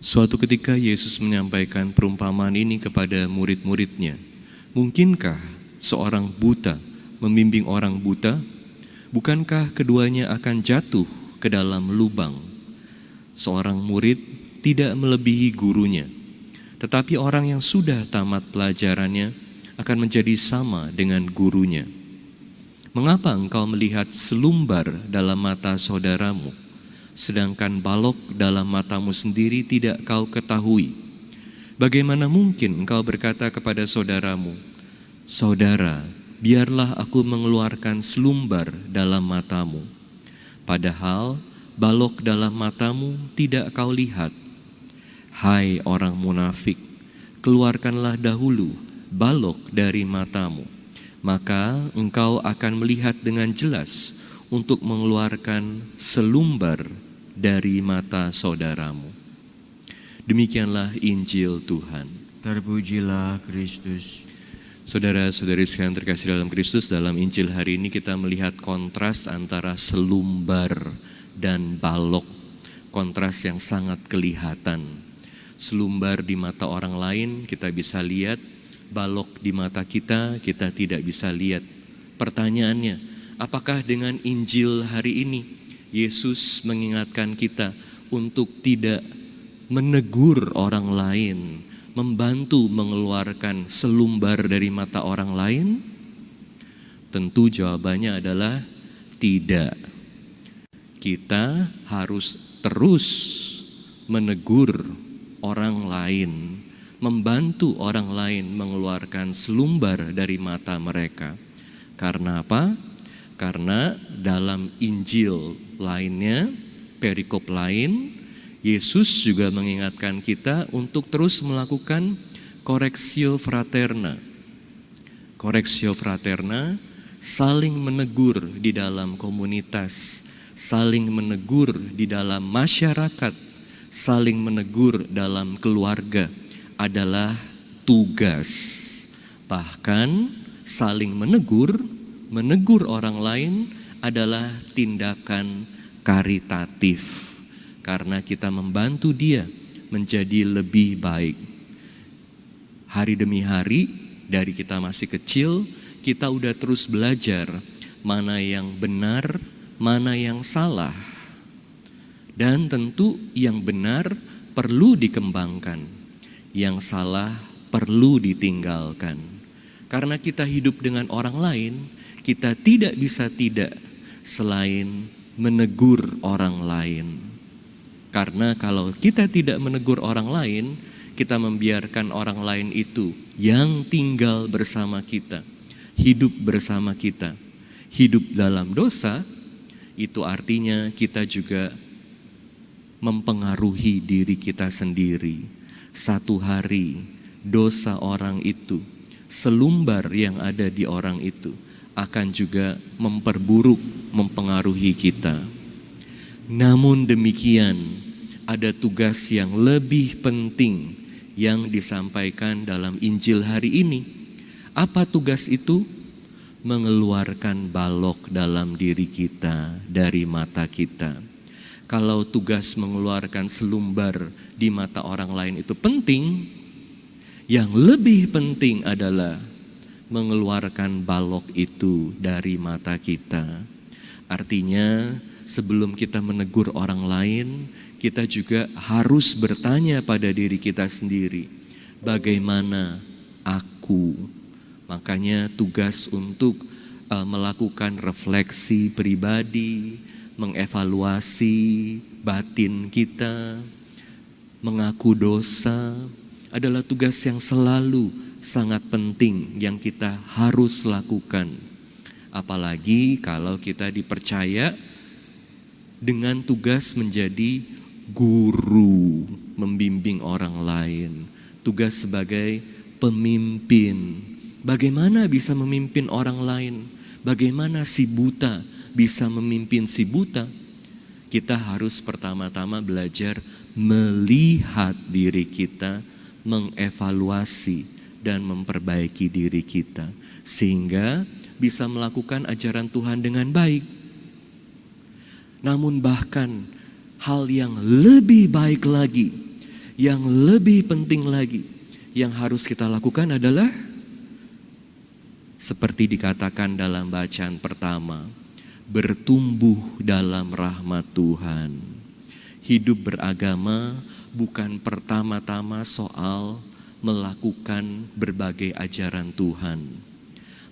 Suatu ketika Yesus menyampaikan perumpamaan ini kepada murid-muridnya. Mungkinkah seorang buta membimbing orang buta? Bukankah keduanya akan jatuh ke dalam lubang? Seorang murid tidak melebihi gurunya, tetapi orang yang sudah tamat pelajarannya akan menjadi sama dengan gurunya. Mengapa engkau melihat selumbar dalam mata saudaramu, sedangkan balok dalam matamu sendiri tidak kau ketahui? Bagaimana mungkin engkau berkata kepada saudaramu, "Saudara, biarlah aku mengeluarkan selumbar dalam matamu," padahal balok dalam matamu tidak kau lihat? Hai orang munafik, keluarkanlah dahulu balok dari matamu, maka engkau akan melihat dengan jelas untuk mengeluarkan selumbar dari mata saudaramu. Demikianlah Injil Tuhan. Terpujilah Kristus. Saudara-saudari sekalian terkasih dalam Kristus, dalam Injil hari ini kita melihat kontras antara selumbar dan balok. Kontras yang sangat kelihatan. Selumbar di mata orang lain kita bisa lihat, balok di mata kita tidak bisa lihat. Pertanyaannya, apakah dengan Injil hari ini Yesus mengingatkan kita untuk tidak menegur orang lain, membantu mengeluarkan selumbar dari mata orang lain? Tentu jawabannya adalah tidak. Kita harus terus menegur orang lain, membantu orang lain mengeluarkan selumbar dari mata mereka. Karena apa? Karena dalam Injil lainnya, perikop lain, Yesus juga mengingatkan kita untuk terus melakukan correctio fraterna. Correctio fraterna, saling menegur di dalam komunitas, saling menegur di dalam masyarakat, saling menegur dalam keluarga adalah tugas. Bahkan saling menegur orang lain adalah tindakan karitatif. Karena kita membantu dia menjadi lebih baik. Hari demi hari, dari kita masih kecil, kita udah terus belajar mana yang benar, mana yang salah. Dan tentu yang benar perlu dikembangkan, yang salah perlu ditinggalkan. Karena kita hidup dengan orang lain, kita tidak bisa tidak selain menegur orang lain. Karena kalau kita tidak menegur orang lain, kita membiarkan orang lain itu yang tinggal bersama kita, hidup bersama kita, hidup dalam dosa. Itu artinya kita juga mempengaruhi diri kita sendiri. Satu hari dosa orang itu, selumbar yang ada di orang itu akan juga memperburuk, mempengaruhi kita. Namun demikian, ada tugas yang lebih penting yang disampaikan dalam Injil hari ini. Apa tugas itu? Mengeluarkan balok dalam diri kita, dari mata kita. Kalau tugas mengeluarkan selumbar di mata orang lain itu penting, yang lebih penting adalah mengeluarkan balok itu dari mata kita. Artinya, sebelum kita menegur orang lain, kita juga harus bertanya pada diri kita sendiri, bagaimana aku? Makanya tugas untuk melakukan refleksi pribadi, mengevaluasi batin kita, mengaku dosa adalah tugas yang selalu sangat penting yang kita harus lakukan. Apalagi kalau kita dipercaya dengan tugas menjadi guru, membimbing orang lain, tugas sebagai pemimpin. Bagaimana bisa memimpin orang lain? Bagaimana si buta bisa memimpin si buta? Kita harus pertama-tama belajar melihat diri kita, mengevaluasi dan memperbaiki diri kita, sehingga bisa melakukan ajaran Tuhan dengan baik. Namun bahkan hal yang lebih baik lagi, Yang lebih penting lagi yang harus kita lakukan adalah seperti dikatakan dalam bacaan pertama, bertumbuh dalam rahmat Tuhan. Hidup beragama bukan pertama-tama soal melakukan berbagai ajaran Tuhan.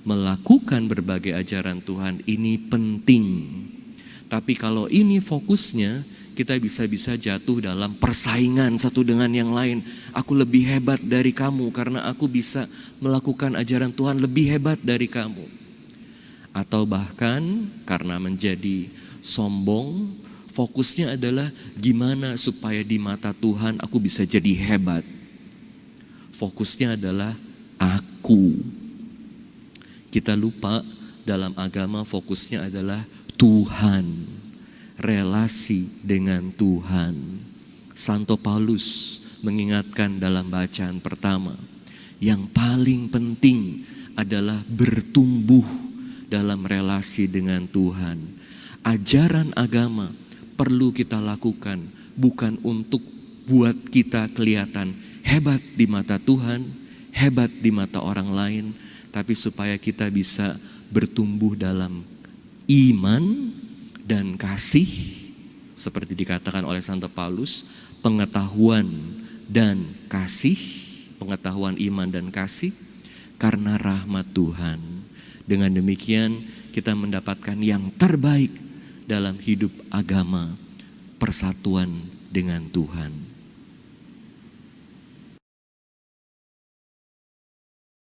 Melakukan berbagai ajaran Tuhan ini penting. Tapi kalau ini fokusnya, kita bisa-bisa jatuh dalam persaingan satu dengan yang lain. Aku lebih hebat dari kamu karena aku bisa melakukan ajaran Tuhan lebih hebat dari kamu. Atau bahkan karena menjadi sombong, fokusnya adalah gimana supaya di mata Tuhan aku bisa jadi hebat. Fokusnya adalah aku. Kita lupa dalam agama fokusnya adalah Tuhan, relasi dengan Tuhan. Santo Paulus mengingatkan dalam bacaan pertama, yang paling penting adalah bertumbuh dalam relasi dengan Tuhan. Ajaran agama perlu kita lakukan bukan untuk buat kita kelihatan hebat di mata Tuhan, hebat di mata orang lain, tapi supaya kita bisa bertumbuh dalam iman dan kasih, seperti dikatakan oleh Santo Paulus, pengetahuan dan kasih, pengetahuan iman dan kasih, karena rahmat Tuhan. Dengan demikian kita mendapatkan yang terbaik dalam hidup agama, persatuan dengan Tuhan.